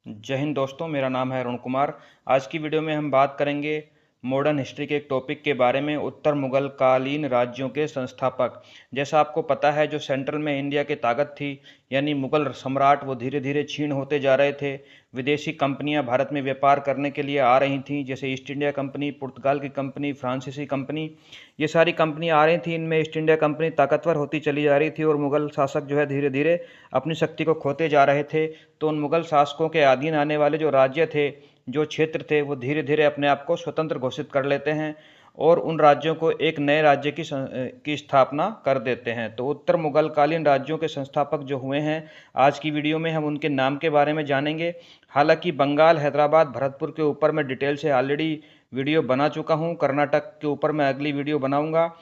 जय हिंद दोस्तों, मेरा नाम है अरुण कुमार। आज की वीडियो में हम बात करेंगे मॉडर्न हिस्ट्री के एक टॉपिक के बारे में, उत्तर मुगल कालीन राज्यों के संस्थापक। जैसा आपको पता है, जो सेंट्रल में इंडिया की ताकत थी यानी मुगल सम्राट, वो धीरे धीरे क्षीण होते जा रहे थे। विदेशी कंपनियां भारत में व्यापार करने के लिए आ रही थीं, जैसे ईस्ट इंडिया कंपनी, पुर्तगाल की कंपनी, फ्रांसीसी कंपनी। ये सारी कंपनियां आ रही थी। इनमें ईस्ट इंडिया कंपनी ताकतवर होती चली जा रही थी और मुगल शासक जो है धीरे धीरे अपनी शक्ति को खोते जा रहे थे। तो उन मुगल शासकों के अधीन आने वाले जो राज्य थे, जो क्षेत्र थे, वो धीरे धीरे अपने आप को स्वतंत्र घोषित कर लेते हैं और उन राज्यों को एक नए राज्य की स्थापना कर देते हैं। तो उत्तर मुगल कालीन राज्यों के संस्थापक जो हुए हैं, आज की वीडियो में हम उनके नाम के बारे में जानेंगे। हालांकि बंगाल, हैदराबाद, भरतपुर के ऊपर मैं डिटेल से ऑलरेडी वीडियो बना चुका हूं। कर्नाटक के ऊपर मैं अगली वीडियो बनाऊंगा,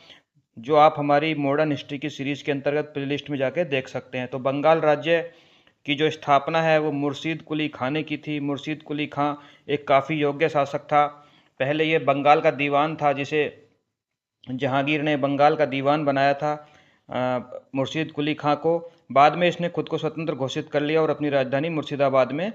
जो आप हमारी मॉडर्न हिस्ट्री की सीरीज के अंतर्गत प्लेलिस्ट में जाके देख सकते हैं। तो बंगाल राज्य की जो स्थापना है वो मुर्शीद कुली खां ने की थी। मुर्शीद कुली खां एक काफ़ी योग्य शासक था। पहले ये बंगाल का दीवान था, जिसे जहांगीर ने बंगाल का दीवान बनाया था मुर्शीद कुली खां को। बाद में इसने खुद को स्वतंत्र घोषित कर लिया और अपनी राजधानी मुर्शिदाबाद में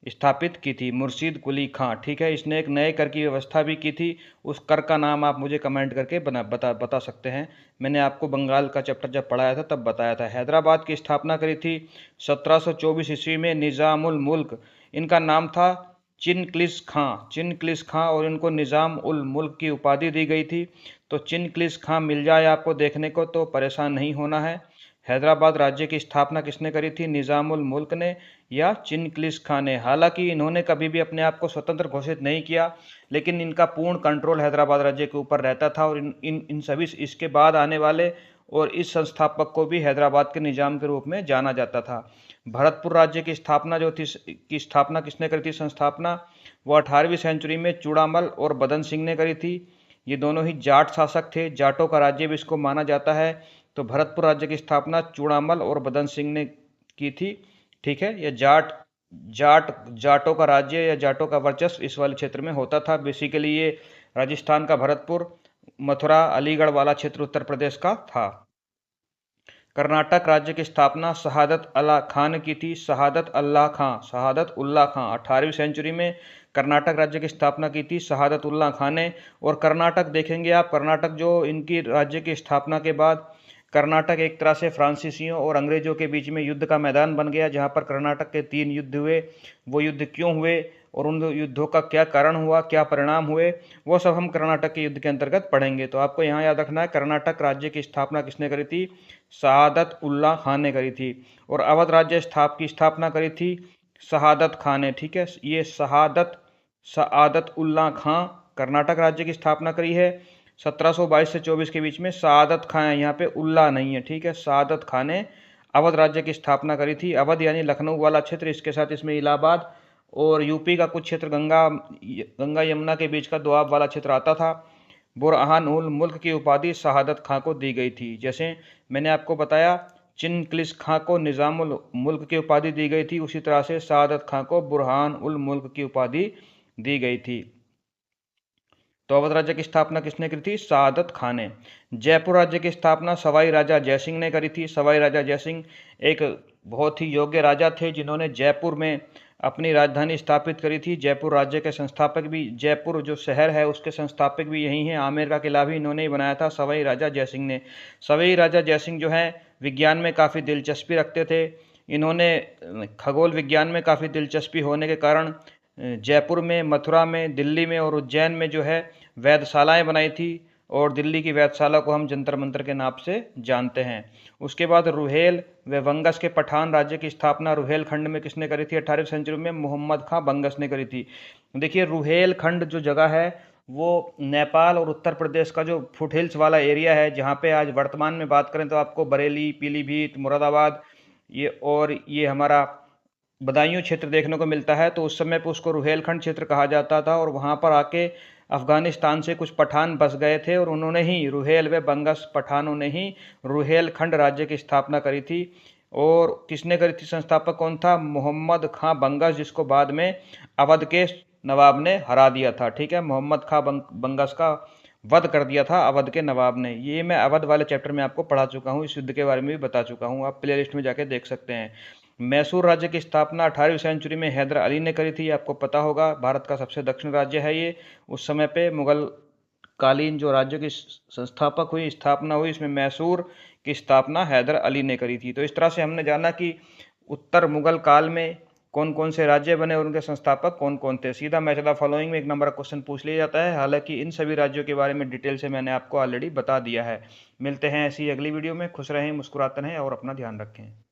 स्थापित की थी। मुर्शीद कुली खां, ठीक है। इसने एक नए कर की व्यवस्था भी की थी। उस कर का नाम आप मुझे कमेंट करके बता सकते हैं। मैंने आपको बंगाल का चैप्टर जब पढ़ाया था तब बताया था। हैदराबाद की स्थापना करी थी 1724 ईस्वी में निज़ामुल मुल्क। इनका नाम था चिनक्लिस खां। चिनक्लिस खां, और इनको निज़ाम उल मुल्क की उपाधि दी गई थी। तो चिनक्लिस खां मिल जाए आपको देखने को तो परेशान नहीं होना है। हैदराबाद राज्य की स्थापना किसने करी थी, निज़ामुल मुल्क ने या चिनक्लिस खां ने। हालांकि इन्होंने कभी भी अपने आप को स्वतंत्र घोषित नहीं किया, लेकिन इनका पूर्ण कंट्रोल हैदराबाद राज्य के ऊपर रहता था और इन सभी इसके बाद आने वाले और इस संस्थापक को भी हैदराबाद के निजाम के रूप में जाना जाता था। भरतपुर राज्य की स्थापना जो थी, की स्थापना किसने करी थी, संस्थापना वो 18वीं सेंचुरी में चूड़ामल और बदन सिंह ने करी थी। ये दोनों ही जाट शासक थे, जाटों का राज्य भी इसको माना जाता है। तो भरतपुर राज्य की स्थापना चूड़ामल और बदन सिंह ने की थी, ठीक है। ये जाटों का राज्य या जाटों का वर्चस्व इस वाले क्षेत्र में होता था। बेसिकली ये राजस्थान का भरतपुर, मथुरा, अलीगढ़ वाला क्षेत्र उत्तर प्रदेश का था। कर्नाटक राज्य की स्थापना शहादत अल्लाह खां ने की थी। शहादत उल्लाह खां 18वीं सेंचुरी में कर्नाटक राज्य की स्थापना की थी शहादत उल्लाह खां ने। और कर्नाटक देखेंगे आप, कर्नाटक जो इनकी राज्य की स्थापना के बाद कर्नाटक एक तरह से फ्रांसीसियों और अंग्रेजों के बीच में युद्ध का मैदान बन गया, जहां पर कर्नाटक के 3 युद्ध हुए। वो युद्ध क्यों हुए और उन युद्धों का क्या कारण हुआ, क्या परिणाम हुए, वो सब हम कर्नाटक के युद्ध के अंतर्गत पढ़ेंगे। तो आपको यहाँ याद रखना है, कर्नाटक राज्य की स्थापना किसने करी थी, शहादत उल्लाह खां ने करी थी। और अवध राज्य की स्थापना करी थी शहादत खां ने, ठीक है। ये शहादत उल्लाह खां कर्नाटक राज्य की स्थापना करी है। 1722 से 24 के बीच में शहादत खां है, यहाँ पे उल्लाह नहीं है, ठीक है। शहादत खां ने अवध राज्य की स्थापना करी थी। अवध यानी लखनऊ वाला क्षेत्र, इसके साथ इसमें इलाहाबाद और यूपी का कुछ क्षेत्र गंगा यमुना के बीच का दोआब वाला क्षेत्र आता था। बुरहान उल मुल्क की उपाधि शहादत खां को दी गई थी। जैसे मैंने आपको बताया चिनक्लिस खां को निज़ामुल मुल्क की उपाधि दी गई थी, उसी तरह से शहादत खां को बुरहान उल मुल्क की उपाधि दी गई थी। तो अवध राज्य की स्थापना किसने करी थी, शहादत खां ने। जयपुर राज्य की स्थापना सवाई राजा जयसिंह ने करी थी। सवाई राजा जयसिंह एक बहुत ही योग्य राजा थे, जिन्होंने जयपुर में अपनी राजधानी स्थापित करी थी। जयपुर राज्य के संस्थापक भी, जयपुर जो शहर है उसके संस्थापक भी यही हैं। आमेर का किला भी इन्होंने ही बनाया था, सवाई राजा जयसिंह ने। सवाई राजा जयसिंह जो है विज्ञान में काफ़ी दिलचस्पी रखते थे। इन्होंने खगोल विज्ञान में काफ़ी दिलचस्पी होने के कारण जयपुर में, मथुरा में, दिल्ली में और उज्जैन में जो है वेधशालाएं बनाई थी। और दिल्ली की वेधशाला को हम जंतर मंतर के नाम से जानते हैं। उसके बाद रुहेल व बंगस के पठान राज्य की स्थापना रुहेल खंड में किसने करी थी, 18वीं सेंचुरी में मोहम्मद खां बंगस ने करी थी। देखिए, रुहेल खंड जो जगह है वो नेपाल और उत्तर प्रदेश का जो फुटहिल्स वाला एरिया है, जहाँ पे आज वर्तमान में बात करें तो आपको बरेली, पीलीभीत, मुरादाबाद ये हमारा बदायूं क्षेत्र देखने को मिलता है। तो उस समय पर उसको रुहेलखंड क्षेत्र कहा जाता था। और वहाँ पर आके अफगानिस्तान से कुछ पठान बस गए थे और उन्होंने ही, रुहेल व बंगस पठानों ने ही रुहेलखंड राज्य की स्थापना करी थी। और किसने करी थी, संस्थापक कौन था, मोहम्मद खां बंगस, जिसको बाद में अवध के नवाब ने हरा दिया था, ठीक है। मोहम्मद खां बंगस का वध कर दिया था अवध के नवाब ने। ये मैं अवध वाले चैप्टर में आपको पढ़ा चुका हूँ, इस युद्ध के बारे में भी बता चुका हूँ, आप प्ले लिस्ट में जाके देख सकते हैं। मैसूर राज्य की स्थापना 18वीं सेंचुरी में हैदर अली ने करी थी। आपको पता होगा भारत का सबसे दक्षिण राज्य है ये। उस समय पे मुगल कालीन जो राज्य की संस्थापक हुई, स्थापना हुई, इसमें मैसूर की स्थापना हैदर अली ने करी थी। तो इस तरह से हमने जाना कि उत्तर मुगल काल में कौन कौन से राज्य बने और उनके संस्थापक कौन कौन थे। सीधा मैच द फॉलोइंग में एक नंबर का क्वेश्चन पूछ लिया जाता है। हालांकि इन सभी राज्यों के बारे में डिटेल से मैंने आपको ऑलरेडी बता दिया है। मिलते हैं ऐसी अगली वीडियो में। खुश रहें, मुस्कुराते रहें और अपना ध्यान रखें।